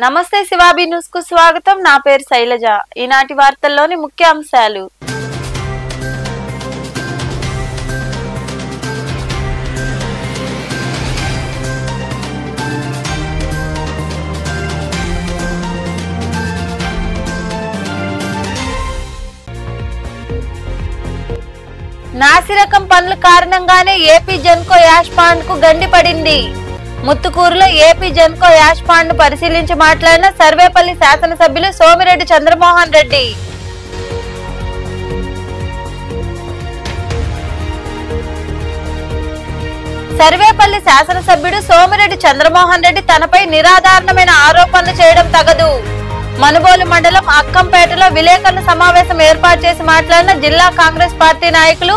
నమస్తే శివాబి న్యూస్ కు స్వాగతం। నా పేరు శైలజ। ఈనాటి వార్తల్లోని ముఖ్య అంశాలు। నాసిరకం పనుల కారణంగానే ఏపీ జెన్కో యాష్ పాండ్ కు గండి పడింది। ముత్తుకూరులో ఏపీ జెన్కో యాష్ పాండ్ పరిశీలించి మాట్లాడిన సర్వేపల్లి శాసనసభ్యులు సోమిరెడ్డి చంద్రమోహన్ రెడ్డి। సర్వేపల్లి శాసనసభ్యుడు సోమిరెడ్డి చంద్రమోహన్ రెడ్డి తనపై నిరాధారణమైన ఆరోపణలు చేయడం తగదు। మనుబోలు మండలం అక్కంపేటలో విలేకరుల సమావేశం ఏర్పాటు చేసి మాట్లాడిన జిల్లా కాంగ్రెస్ పార్టీ నాయకులు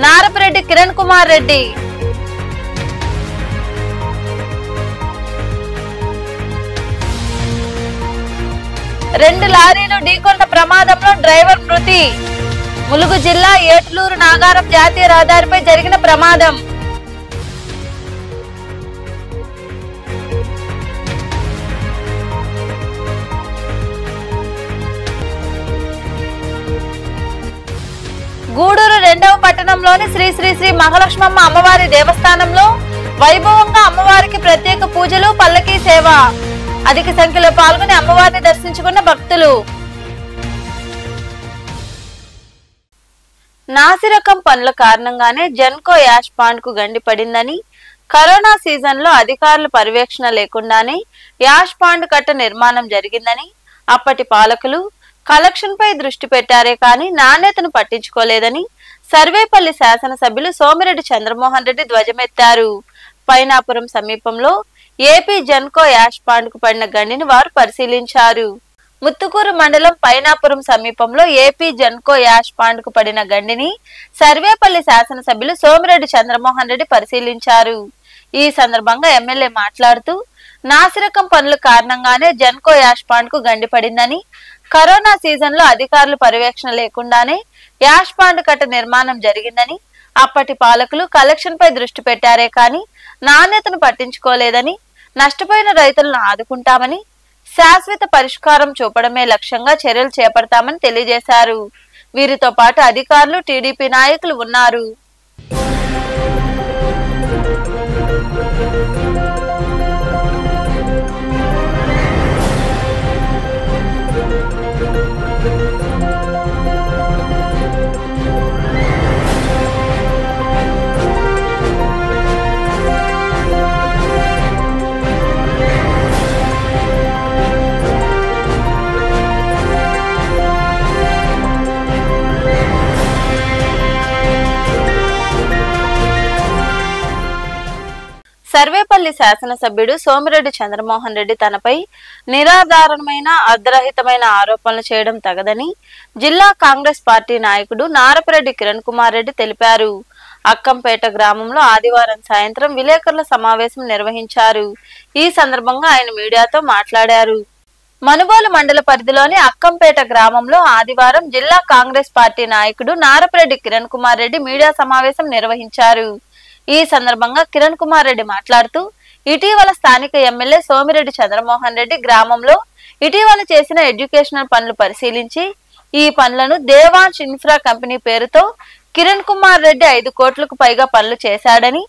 నారపరెడ్డి కిరణ్ కుమార్ రెడ్డి। 2 లారీలు ఢీకొన్న ప్రమాదంలో డ్రైవర్ మృతి। ములుగు జిల్లా ఏట్లూరు నాగారం జాతీయ రహదారిపై జరిగిన ప్రమాదం। గూడూరు 2వ పట్టణంలోని శ్రీ శ్రీ శ్రీ మహాలక్ష్మమ్మ అమ్మవారి దేవస్థానంలో వైభవంగా అమ్మవారికి ప్రత్యేక పూజలు పల్లకీ సేవ। అధిక సంఖ్యలో పాల్గొని అమ్మవారిని దర్శించుకున్న భక్తులు। నాసిరకం పనుల కారణంగానే జెన్కో యాష్ పాండ్ కు గండి పడిందని, కరోనా సీజన్ లో అధికారుల పర్యవేక్షణ లేకుండానే యాష్ పాండ్ కట్ట నిర్మాణం జరిగిందని, అప్పటి పాలకులు కలెక్షన్ పై దృష్టి పెట్టారే కానీ నాణ్యతను పట్టించుకోలేదని సర్వేపల్లి శాసనసభ్యులు సోమిరెడ్డి చంద్రమోహన్ రెడ్డి ధ్వజమెత్తారు। పైనాపురం సమీపంలో ఏపీ జెన్కో యాష్ పాండ్ కు పడిన గండిని వారు పరిశీలించారు। ముత్తుకూరు మండలం పైనాపురం సమీపంలో ఏపీ జెన్కో యాష్ పాండ్ కు పడిన గండిని సర్వేపల్లి శాసనసభ్యులు సోమిరెడ్డి చంద్రమోహన్ రెడ్డి పరిశీలించారు। ఈ సందర్భంగా ఎమ్మెల్యే మాట్లాడుతూ నాసిరకం పనుల కారణంగానే జెన్కో యాష్ పాండ్ కు గండి పడిందని, కరోనా సీజన్ లో అధికారులు పర్యవేక్షణ లేకుండానే యాష్ పాండ్ కట్ట నిర్మాణం జరిగిందని, అప్పటి పాలకులు కలెక్షన్ పై దృష్టి పెట్టారే కానీ నాణ్యతను పట్టించుకోలేదని, నష్టపోయిన రైతులను ఆదుకుంటామని, శాశ్వత పరిష్కారం చూపడమే లక్ష్యంగా చర్యలు చేపడతామని తెలియజేశారు। వీరితో పాటు అధికారులు టీడీపీ నాయకులు ఉన్నారు। సర్వేపల్లి శాసనసభ్యుడు సోమిరెడ్డి చంద్రమోహన్ రెడ్డి తనపై నిరాధారణమైన అర్ధరహితమైన ఆరోపణలు చేయడం తగదని జిల్లా కాంగ్రెస్ పార్టీ నాయకుడు నారపరెడ్డి కిరణ్ కుమార్ రెడ్డి తెలిపారు। అక్కంపేట గ్రామంలో ఆదివారం సాయంత్రం విలేకరుల సమావేశం నిర్వహించారు। ఈ సందర్భంగా ఆయన మీడియాతో మాట్లాడారు। మనుబోలు మండల పరిధిలోని అక్కంపేట గ్రామంలో ఆదివారం జిల్లా కాంగ్రెస్ పార్టీ నాయకుడు నారపరెడ్డి కిరణ్ కుమార్ రెడ్డి మీడియా సమావేశం నిర్వహించారు। ఈ సందర్భంగా కిరణ్ కుమార్ రెడ్డి మాట్లాడుతూ ఇటీవల స్థానిక ఎమ్మెల్యే సోమిరెడ్డి చంద్రమోహన్ రెడ్డి గ్రామంలో ఇటీవల చేసిన ఎడ్యుకేషనల్ పనులు పరిశీలించి ఈ పనులను దేవాంశ్ ఇన్ఫ్రా కంపెనీ పేరుతో కిరణ్ కుమార్ రెడ్డి 5 కోట్లకు పైగా పనులు చేశాడని,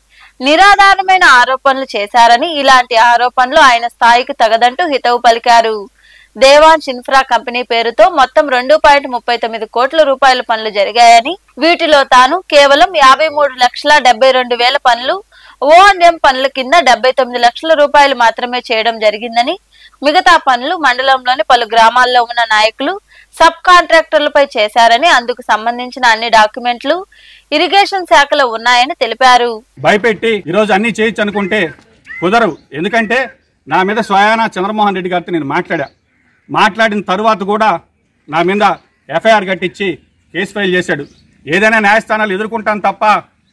నిరాధారమైన ఆరోపణలు చేశారని, ఇలాంటి ఆరోపణలు ఆయన స్థాయికి తగదంటూ హితవు పలికారు। దేవాంశ్ ఇన్ఫ్రా కంపెనీ పేరుతో మొత్తం 2.39 కోట్ల రూపాయల పనులు జరిగాయని, వీటిలో తాను కేవలం 53,72,000 పనులు, O&M పనుల కింద 79 లక్షల రూపాయలు మాత్రమే చేయడం జరిగిందని, మిగతా పనులు మండలంలోని పలు గ్రామాల్లో ఉన్న నాయకులు సబ్ కాంట్రాక్టర్లపై చేశారని, అందుకు సంబంధించిన అన్ని డాక్యుమెంట్లు ఇరిగేషన్ శాఖలో ఉన్నాయని తెలిపారు। భయపెట్టి ఈరోజు అన్ని చేయొచ్చు అనుకుంటే కుదరవు। ఎందుకంటే నా మీద స్వయానా చంద్రమోహన్ రెడ్డి గారితో నేను మాట్లాడిన తరువాత కూడా నా మీద ఎఫ్ఐఆర్ కట్టించి కేసు ఫైల్ చేశాడు। ఏదైనా న్యాయస్థానాలు ఎదుర్కొంటాను తప్ప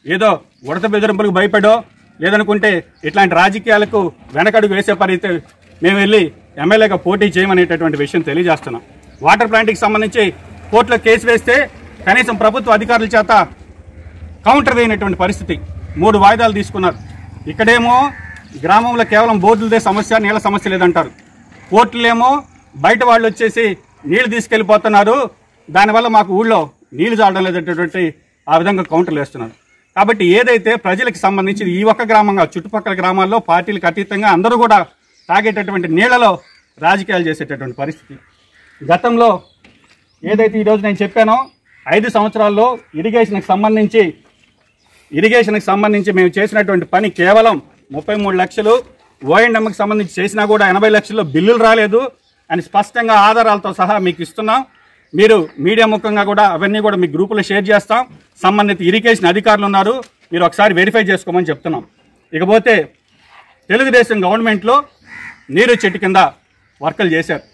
ఏదో ఉడత బెదిరింపులకు భయపడో లేదనుకుంటే ఇట్లాంటి రాజకీయాలకు వెనకడుగు వేసే పరిస్థితి మేము వెళ్ళి ఎమ్మెల్యేగా పోటీ చేయమనేటటువంటి విషయం తెలియజేస్తున్నాం। వాటర్ ప్లాంట్కి సంబంధించి కోర్టులో కేసు వేస్తే కనీసం ప్రభుత్వ అధికారుల చేత కౌంటర్ వేయనటువంటి పరిస్థితి 3 వాయిదాలు తీసుకున్నారు। ఇక్కడేమో గ్రామంలో కేవలం బోర్డులదే సమస్య, నీళ్ళ సమస్య లేదంటారు। కోర్టులేమో బయట వాళ్ళు వచ్చేసి నీళ్లు తీసుకెళ్లిపోతున్నారు, దానివల్ల మాకు ఊళ్ళో నీళ్లు చాలడం లేదనేటువంటి ఆ విధంగా కౌంటర్లు వేస్తున్నారు. కాబట్టి ఏదైతే ప్రజలకు సంబంధించి ఈ ఒక్క గ్రామంగా చుట్టుపక్కల గ్రామాల్లో పార్టీలకు అతీతంగా అందరూ కూడా తాగేటటువంటి నీళ్లలో రాజకీయాలు చేసేటటువంటి పరిస్థితి. గతంలో ఏదైతే ఈరోజు నేను చెప్పానో 5 సంవత్సరాల్లో ఇరిగేషన్కి సంబంధించి మేము చేసినటువంటి పని కేవలం 33 లక్షలు, ఓఎండ్ఎంకి సంబంధించి చేసినా కూడా 80 లక్షల్లో బిల్లులు రాలేదు అని స్పష్టంగా ఆధారాలతో సహా మీకు ఇస్తున్నాం. మీరు మీడియా ముఖంగా కూడా అవన్నీ కూడా మీ గ్రూపులో షేర్ చేస్తాం. సంబంధిత ఇరిగేషన్ అధికారులు ఉన్నారు, మీరు ఒకసారి వెరిఫై చేసుకోమని చెప్తున్నాం. ఇకపోతే తెలుగుదేశం గవర్నమెంట్లో నీరు చెట్టు కింద వర్కులు చేశారు.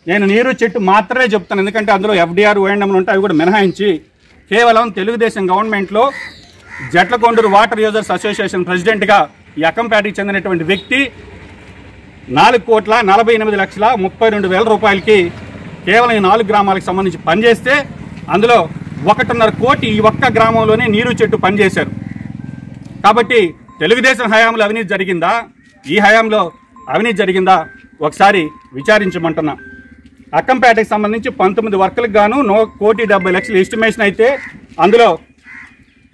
నేను నీరు చెట్టు మాత్రమే చెప్తాను, ఎందుకంటే అందులో ఎఫ్డిఆర్ ఓఎండ్ఎంలు ఉంటాయి, అవి కూడా మినహాయించి కేవలం తెలుగుదేశం గవర్నమెంట్లో జట్లకొండూరు వాటర్ యూజర్స్ అసోసియేషన్ ప్రెసిడెంట్గా ఈ అక్కంపేటకి చెందినటువంటి వ్యక్తి 4,48,32,32,000 రూపాయలకి కేవలం ఈ 4 గ్రామాలకు సంబంధించి పనిచేస్తే అందులో 1.5 కోటి ఈ ఒక్క గ్రామంలోనే నీరు చెట్టు పనిచేశారు. కాబట్టి తెలుగుదేశం హయాంలో అవినీతి జరిగిందా, ఈ హయాంలో అవినీతి జరిగిందా ఒకసారి విచారించమంటున్నా. అక్కంపేటకి సంబంధించి 19 వర్కులకు గాను 1,70,00,000 ఎస్టిమేషన్ అయితే అందులో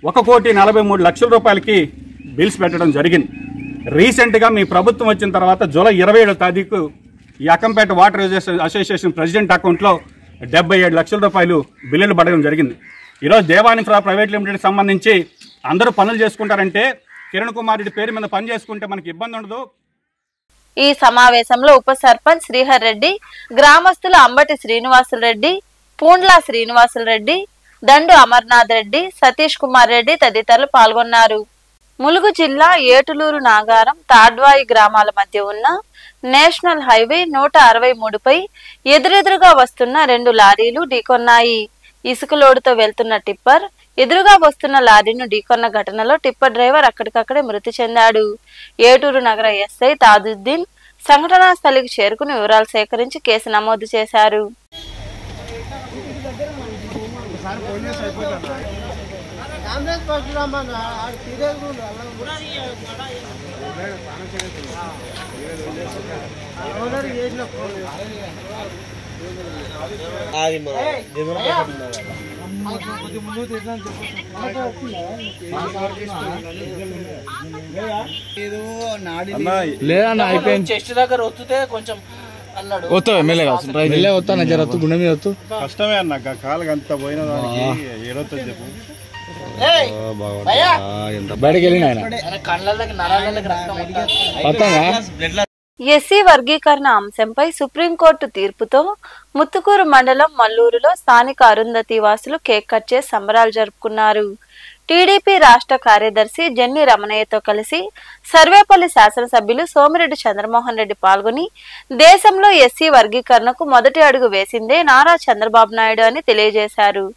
1,43,00,000 రూపాయలకి బిల్స్ పెట్టడం జరిగింది. రీసెంట్గా మీ ప్రభుత్వం వచ్చిన తర్వాత జూలై 27వ తారీఖు ఈ Akkampeta water users association president అకౌంట్లో 77 లక్షల రూపాయలు బిల్లులు పడడం జరిగింది. ఈరోజు దేవానిఫ్రా ప్రైవేట్ లిమిటెడ్కి సంబంధించి అందరూ పనులు చేసుకుంటారంటే కిరణ్ కుమార్ రెడ్డి పేరు మీద పని చేసుకుంటే మనకి ఇబ్బంది ఉండదు. ఈ సమావేశంలో ఉప సర్పంచ్ శ్రీహర్ రెడ్డి, గ్రామస్తులు అంబటి శ్రీనివాసులు రెడ్డి, పూండ్లా శ్రీనివాసులు రెడ్డి, దండు అమర్నాథ్ రెడ్డి, సతీష్ కుమార్ రెడ్డి తదితరులు పాల్గొన్నారు. ములుగు జిల్లా ఏటులూరు నాగారం తాడ్వాయి గ్రామాల మధ్య ఉన్న నేషనల్ హైవే 163పై ఎదురెదురుగా వస్తున్న 2 లారీలు ఢీకొన్నాయి. ఇసుక లోడుతో వెళ్తున్న టిప్పర్ ఎదురుగా వస్తున్న లారీను ఢీకొన్న ఘటనలో టిప్పర్ డ్రైవర్ అక్కడికక్కడే మృతి చెందాడు. ఏటూరు నగర ఎస్ఐ తాజుద్దీన్ సంఘటనా స్థలికి చేరుకుని వివరాలు సేకరించి కేసు నమోదు చేశారు. లేదన్నా అయిపోయింది. చెస్ట్ దగ్గర వస్తే కొంచెం గుండె మీద వస్తు కష్టమే అన్న, కాళ్ళకి అంత పోయిన దానికి ఏడవుతుంది చెప్పు. బయటకు వెళ్ళిన ఎస్సీ వర్గీకరణ అంశంపై సుప్రీంకోర్టు తీర్పుతో ముత్తుకూరు మండలం మల్లూరులో స్థానిక అరుంధతి వాసులు కేక్ కట్ చేసి సంబరాలు జరుపుకున్నారు. టీడీపీ రాష్ట్ర కార్యదర్శి జెన్ని రమణయ్యతో కలిసి సర్వేపల్లి శాసనసభ్యులు సోమిరెడ్డి చంద్రమోహన్ రెడ్డి పాల్గొని దేశంలో ఎస్సీ వర్గీకరణకు మొదటి అడుగు వేసిందే నారా చంద్రబాబు నాయుడు అని తెలియజేశారు.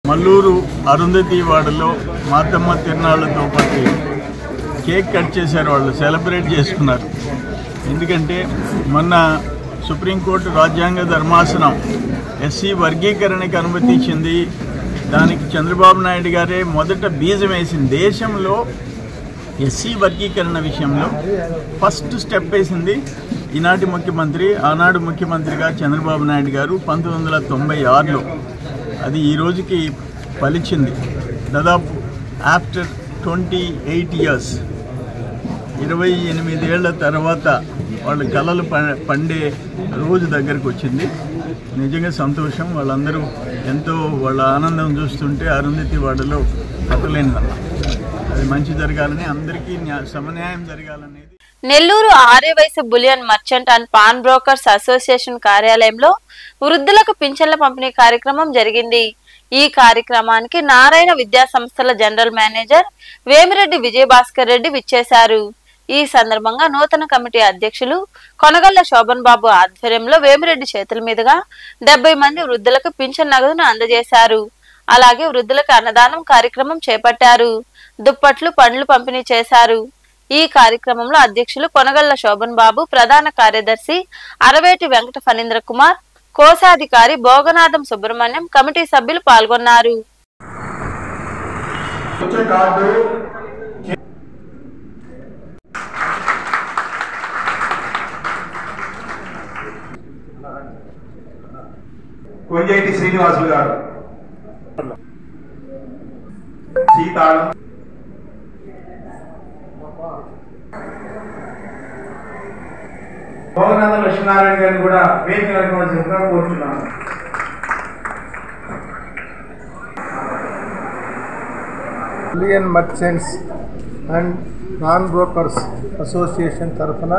మల్లూరు అరుంధతి వాడలో మాతమ్మ తిరునాళ్లతో పాటు కేక్ కట్ చేశారు, వాళ్ళు సెలబ్రేట్ చేసుకున్నారు. ఎందుకంటే మొన్న సుప్రీంకోర్టు రాజ్యాంగ ధర్మాసనం ఎస్సీ వర్గీకరణకి అనుమతి ఇచ్చింది. దానికి చంద్రబాబు నాయుడు గారే మొదట బీజం వేసింది. దేశంలో ఎస్సీ వర్గీకరణ విషయంలో ఫస్ట్ స్టెప్ వేసింది ఈనాటి ముఖ్యమంత్రి, ఆనాడు ముఖ్యమంత్రిగా చంద్రబాబు నాయుడు గారు 1996లో. అది ఈ రోజుకి ఫలించింది. దాదాపు ఆఫ్టర్ 28 ఇయర్స్ 28 ఏళ్ల తర్వాత వాళ్ళ కళలు పండే రోజు దగ్గరకు వచ్చింది. నిజంగా సంతోషం. వాళ్ళందరూ ఎంతో వాళ్ళ ఆనందం చూస్తుంటే అరుంధతి వాడలో కట్టలేనిదన్న. అది మంచి జరగాలని, అందరికీ సమన్యాయం జరగాలనేది. Nellore Aryavysya bullion merchant and pawn brokers association కార్యాలయంలో వృద్ధులకు పింఛన్ల పంపిణీ కార్యక్రమం జరిగింది. ఈ కార్యక్రమానికి నారాయణ విద్యా సంస్థల జనరల్ మేనేజర్ వేమిరెడ్డి విజయభాస్కర్ రెడ్డి విచ్చేశారు. ఈ సందర్భంగా నూతన కమిటీ అధ్యక్షులు కొనగళ్ల శోభన్ బాబు ఆధ్వర్యంలో వేమిరెడ్డి చేతుల మీదుగా 70 మంది వృద్ధులకు పింఛన్ నగదును అందజేశారు. అలాగే వృద్ధులకు అన్నదానం కార్యక్రమం చేపట్టారు. దుప్పట్లు, పండ్లు పంపిణీ చేశారు. ఈ కార్యక్రమంలో అధ్యక్షులు కొనగళ్ల శోభన్ బాబు, ప్రధాన కార్యదర్శి అరవేటి వెంకట ఫణీంద్ర కుమార్, కోశాధికారి భోగనాథం సుబ్రహ్మణ్యం, కమిటీ సభ్యులు పాల్గొన్నారు. కొంజేటి శ్రీనివాసులు గారు, సీతాళం భవనాథ లక్ష్మీనారాయణ గారిని కూడా వేదిక నడపవలసిందిగా కోరుతున్నాను. Indian merchants and non brokers association తరఫున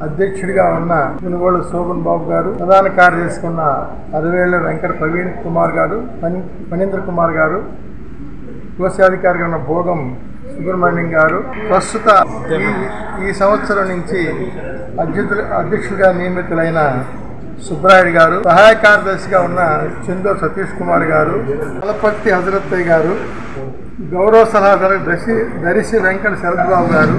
అధ్యక్షుడిగా ఉన్న మునుగోడు శోభన్ బాబు గారు, ప్రధాన కార్యదర్శి ఉన్న అరవేళ్ల వెంకట ప్రవీణ్ కుమార్ గారు, ఫణీంద్ర కుమార్ గారు, కోశాధికారిగా ఉన్న భోగం సుబ్రహ్మణ్యం గారు, ప్రస్తుత ఈ సంవత్సరం నుంచి అధ్యక్షుడిగా నియమితులైన సుబ్రాయుడు గారు, సహాయ కార్యదర్శిగా ఉన్న చందో సతీష్ కుమార్ గారు, తలపర్తి హజరత్తయ్య గారు, గౌరవ సలహాదారు దరిశి వెంకట శరద్బాబు గారు,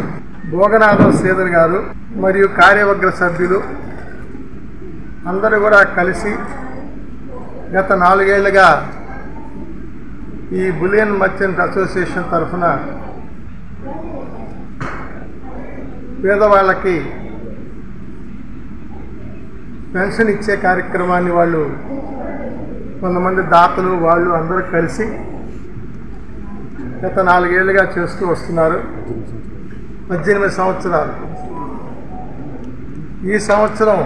భోగనాథం శ్రీధర్ గారు మరియు కార్యవర్గ సభ్యులు అందరూ కూడా కలిసి గత 4 ఏళ్లుగా ఈ బులియన్ మర్చెంట్ అసోసియేషన్ తరఫున పేదవాళ్ళకి పెన్షన్ ఇచ్చే కార్యక్రమాన్ని వాళ్ళు కొంతమంది దాతలు వాళ్ళు అందరూ కలిసి గత 4 ఏళ్లుగా చేస్తూ వస్తున్నారు. 18 సంవత్సరాలు. ఈ సంవత్సరం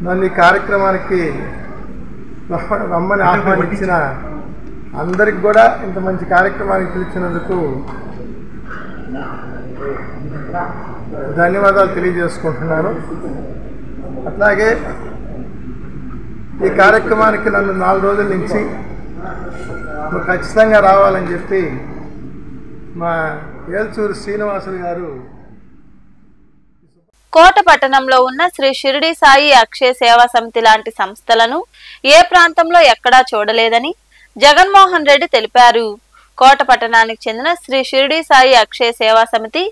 నన్ను ఈ కార్యక్రమానికి రమ్మని ఆహ్వానించిన అందరికి కూడా ఇంత మంచి కార్యక్రమానికి పిలిచినందుకు ధన్యవాదాలు తెలియజేసుకుంటున్నాను. అట్లాగే ఈ కార్యక్రమానికి నన్ను 4 రోజుల నుంచి ఖచ్చితంగా రావాలని చెప్పి మా ఏల్చూరు శ్రీనివాసులు గారు. కోట పట్టణంలో ఉన్న శ్రీ షిరిడి సాయి అక్షయ సేవా సమితి లాంటి సంస్థలను ఏ ప్రాంతంలో ఎక్కడా చూడలేదని జగన్మోహన్ రెడ్డి తెలిపారు. కోట పట్టణానికి చెందిన శ్రీ షిరిడి సాయి అక్షయ సేవా సమితి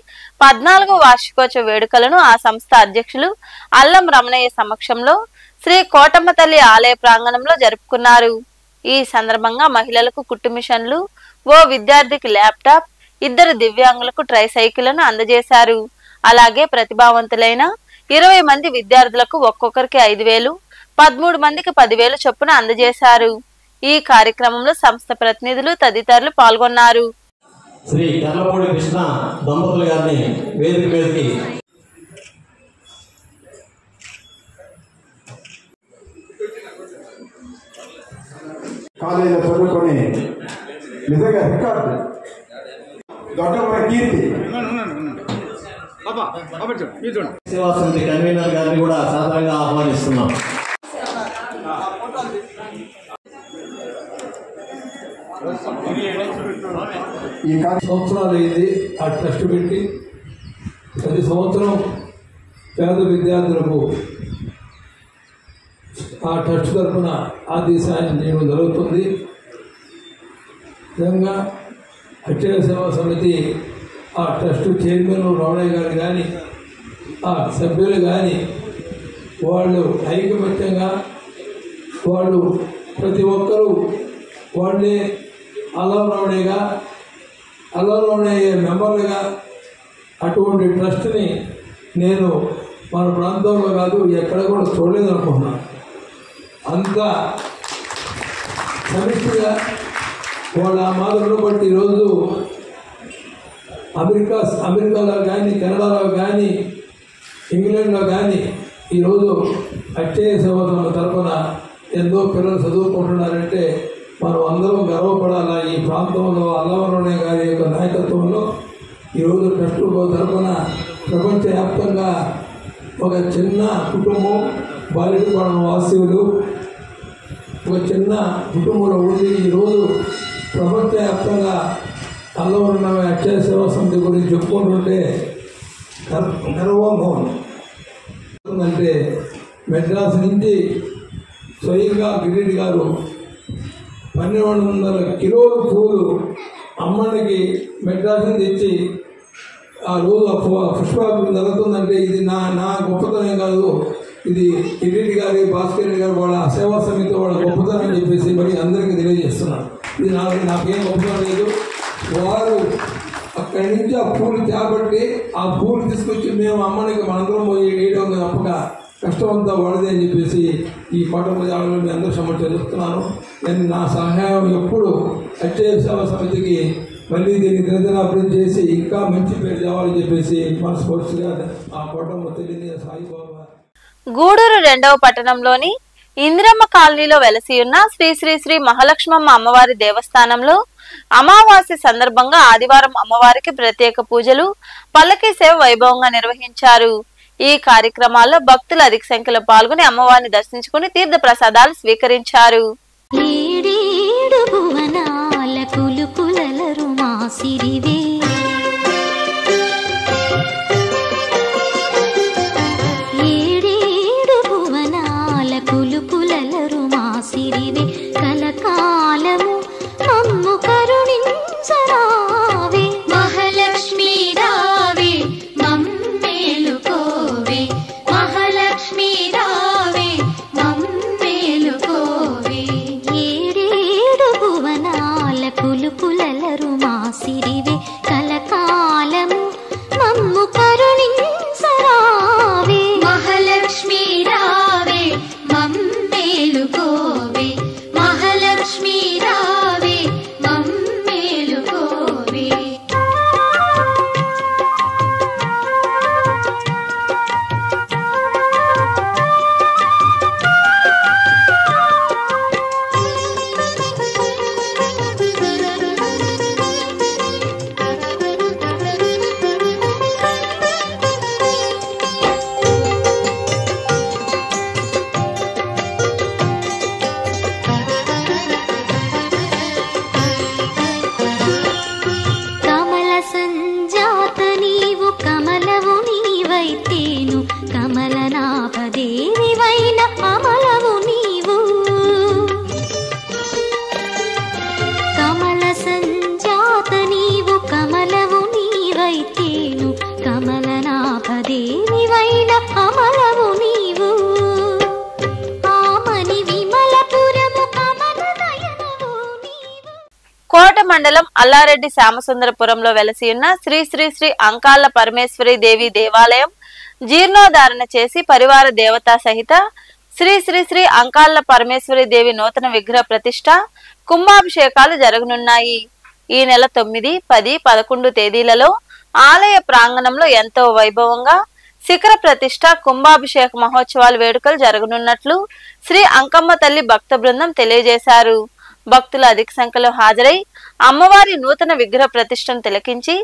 14వ వార్షికోత్సవ వేడుకలను ఆ సంస్థ అధ్యక్షులు అల్లం రమణయ్య సమక్షంలో శ్రీ కోటమ్మ తల్లి ఆలయ ప్రాంగణంలో జరుపుకున్నారు. ఈ సందర్భంగా మహిళలకు కుట్టు మిషన్లు, ఓ విద్యార్థికి ల్యాప్టాప్, 2 దివ్యాంగులకు ట్రైసైకిళ్లను అందజేశారు. అలాగే ప్రతిభావంతులైన 20 మంది విద్యార్థులకు ఒక్కొక్కరికి 5,000, 13 మందికి 10,000 చొప్పున అందజేశారు. ఈ కార్యక్రమంలో సంస్థ ప్రతినిధులు తదితరులు పాల్గొన్నారు. శ్రీ కర్లపూడి కృష్ణ దంపతులు గారిని వేదిక మీదకి కాలేజీలో చదువుకొని నిజంగా రికార్డు దొడ్డపై కీర్తి సేవా సమితి కన్వీనర్ గారిని కూడా సాధారణంగా ఆహ్వానిస్తున్నాం. ఈ సంవత్సరాలు అయింది ఆ ట్రస్ట్ పెట్టి. ప్రతి సంవత్సరం పేద విద్యార్థులకు ఆ ట్రస్ట్ తరఫున ఆర్థిక సాయం చేయడం జరుగుతుంది. నిజంగా అక్షయ సేవా సమితి ఆ ట్రస్ట్ చైర్మన్ రమణయ్య గారు కానీ ఆ సభ్యులు కానీ వాళ్ళు ఐకమత్యంగా వాళ్ళు ప్రతి ఒక్కరూ వాళ్ళే అల్లం రమణయ్య మెంబర్లుగా అటువంటి ట్రస్ట్ని నేను మన ప్రాంతంలో కాదు ఎక్కడ కూడా చూడలేదు అనుకుంటున్నాను. అంత సమిష్టిగా వాళ్ళ ఆ మాదిరిలో బట్టి ఈరోజు అమెరికాలో కానీ, కెనడాలో కానీ, ఇంగ్లాండ్లో కానీ ఈరోజు అక్షయ సేవా తరఫున ఎంతో పిల్లలు చదువుకుంటున్నారంటే మనం అందరం గర్వపడాలా. ఈ ప్రాంతంలో అల్లవరమణయ్య గారి యొక్క నాయకత్వంలో ఈరోజు ట్రస్ట్ తరఫున ప్రపంచవ్యాప్తంగా ఒక చిన్న కుటుంబం బాలికపాలెం వాసీవులు ఒక చిన్న కుటుంబంలో ఉండి ఈరోజు ప్రపంచవ్యాప్తంగా అల్లవరమణయ్య అక్షయ సేవా సమితి గురించి చెప్పుకుంటుంటే గర్వం అంటే మెడ్రాస్ నుంచి స్వయంగా గిరీడి గారు 1,200 కిలోల పూలు అమ్మడికి మెడ్రాస్ తెచ్చి ఆ రోజు పుష్పాభిషేకం జరుగుతుందంటే ఇది నా గొప్పతనం కాదు, ఇది గిరీడి గారి, భాస్కర్ రెడ్డి గారు వాళ్ళ సేవా సమితి వాళ్ళ గొప్పతనం అని చెప్పేసి మరి అందరికీ తెలియజేస్తున్నాను. ఇది నాకేం గొప్పతనం లేదు. వారు అక్కడి నుంచి ఆ పూలు తేబట్టి ఆ పూలు తీసుకొచ్చి మేము అమ్మనికి మనందరం పోయి వేయడం తప్పక కష్టం అంతా వాడదే అని చెప్పేసి ఈ కోటపల్లి మీ అందరూ సమస్య చెప్తున్నాను. నేను నా సహాయం ఎప్పుడు అక్షయ సేవా సమితికి మళ్ళీ దీన్ని దినదినాభివృద్ధి చేసి ఇంకా మంచి పేరు తేవాలని చెప్పేసి మనస్ఫూర్తిగా ఆ కోటమ్మ తెలియని సాయిబాబా. గూడూరు 2వ పట్టణంలోని ఇందిరమ్మ కాలనీలో వెలసి ఉన్న శ్రీ శ్రీ శ్రీ మహాలక్ష్మమ్మ అమ్మవారి దేవస్థానంలో అమావాస్య సందర్భంగా ఆదివారం అమ్మవారికి ప్రత్యేక పూజలు, పల్లకీ సేవ వైభవంగా నిర్వహించారు. ఈ కార్యక్రమాల్లో భక్తులు అధిక సంఖ్యలో పాల్గొని అమ్మవారిని దర్శించుకుని తీర్థ ప్రసాదాలు స్వీకరించారు. కలకాలము మమ్ము కరుణించరావే మహాలక్ష్మీ రావే మమ్మేలుకోవే మహాలక్ష్మీ రావే మమ్మేలుకోవే ఏడేడు భువనాల కులుకులలరు మాసిరివే కలకాలము మమ్ము కరుణించరావే మహాలక్ష్మీ రావే మమ్మేలుకోవే మహాలక్ష్మీ రావే మమ్మేలుకోవే. కమల సంజాత నీవు కమలవు నీవైతేను కమలనాభదేవివైన అమలవు నీవు కమల సంజాత నీవు కమలవు నీవైతేను కమలనాభదేవివైన అమలవు నీవు ఆమని విమలపురము కమల నయనవు నీవు. కోట మండలం అల్లారెడ్డి శ్యామసుందరపురంలో వెలసి ఉన్న శ్రీ శ్రీ శ్రీ అంకాళ్ళ పరమేశ్వరి దేవి దేవాలయం జీర్ణోధారణ చేసి పరివార దేవతా సహిత శ్రీ శ్రీ శ్రీ అంకాళ్ళ పరమేశ్వరి దేవి నూతన విగ్రహ ప్రతిష్ట, కుంభాభిషేకాలు జరగనున్నాయి. ఈ నెల 9, 10, 11 తేదీలలో ఆలయ ప్రాంగణంలో ఎంతో వైభవంగా శిఖర ప్రతిష్ట, కుంభాభిషేక మహోత్సవాల వేడుకలు జరగనున్నట్లు శ్రీ అంకమ్మ తల్లి భక్త బృందం తెలియజేశారు. భక్తులు అధిక సంఖ్యలో హాజరై అమ్మవారి నూతన విగ్రహ ప్రతిష్టను తిలకించి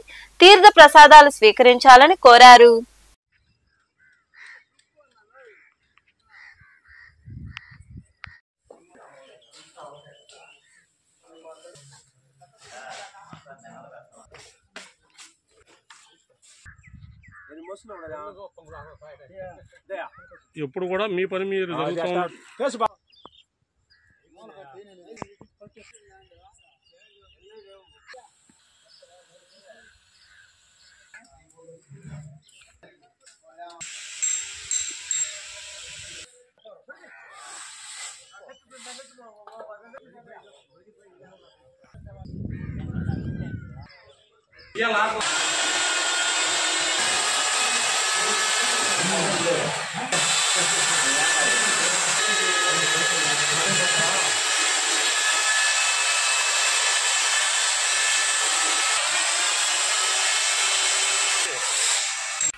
తీర్థ ప్రసాదాలు స్వీకరించాలని కోరారు. ఎప్పుడు కూడా మీ పని మీరు జరుగుతూ ఉన్నారు.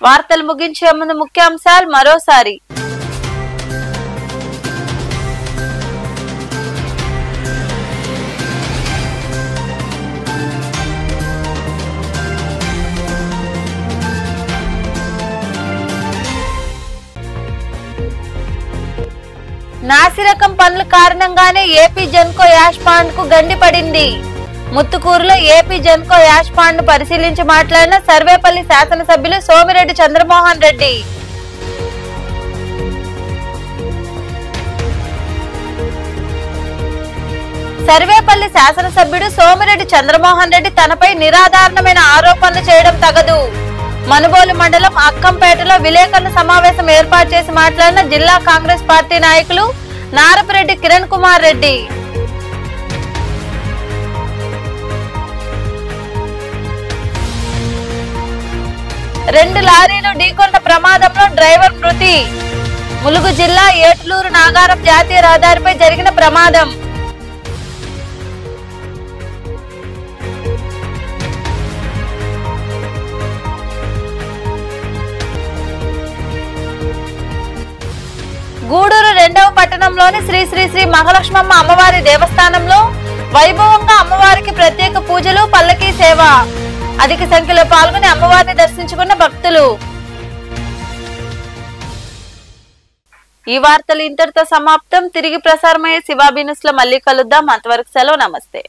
వార్తలు ముగించే ముందు ముఖ్యాంశాలు మరోసారి. నాసిరకం పనుల కారణంగానే ఏపీ జెన్కో యాష్ పాండ్ కు గండి పడింది. ముత్తుకూరులో ఏపీ జెన్కో యాష్ పాండ్ ను పరిశీలించి మాట్లాడిన సర్వేపల్లి శాసనసభ్యులు సోమిరెడ్డి చంద్రమోహన్ రెడ్డి. సర్వేపల్లి శాసనసభ్యుడు సోమిరెడ్డి చంద్రమోహన్ రెడ్డి తనపై నిరాధారణమైన ఆరోపణలు చేయడం తగదు. మనుబోలు మండలం అక్కంపేటలో విలేకరుల సమావేశం ఏర్పాటు చేసి మాట్లాడిన జిల్లా కాంగ్రెస్ పార్టీ నాయకులు నారపరెడ్డి కిరణ్ కుమార్ రెడ్డి. 2 లారీలు ఢీకొన్న ప్రమాదంలో డ్రైవర్ మృతి. ములుగు జిల్లా ఏట్లూరు నాగారం జాతీయ రహదారిపై జరిగిన ప్రమాదం. గూడూరు 2వ పట్టణంలోని శ్రీ శ్రీ శ్రీ మహాలక్ష్మమ్మ అమ్మవారి దేవస్థానంలో వైభవంగా అమ్మవారికి ప్రత్యేక పూజలు, పల్లకీ సేవ. అధిక సంఖ్యలో పాల్గొని అమ్మవారిని దర్శించుకున్న భక్తులు. ఈ వార్తలు ఇంతటితో సమాప్తం. తిరిగి ప్రసారమయ్యే శివాబీ న్యూస్ లో మళ్ళీ కలుద్దాం. అంతవరకు సెలవు. నమస్తే.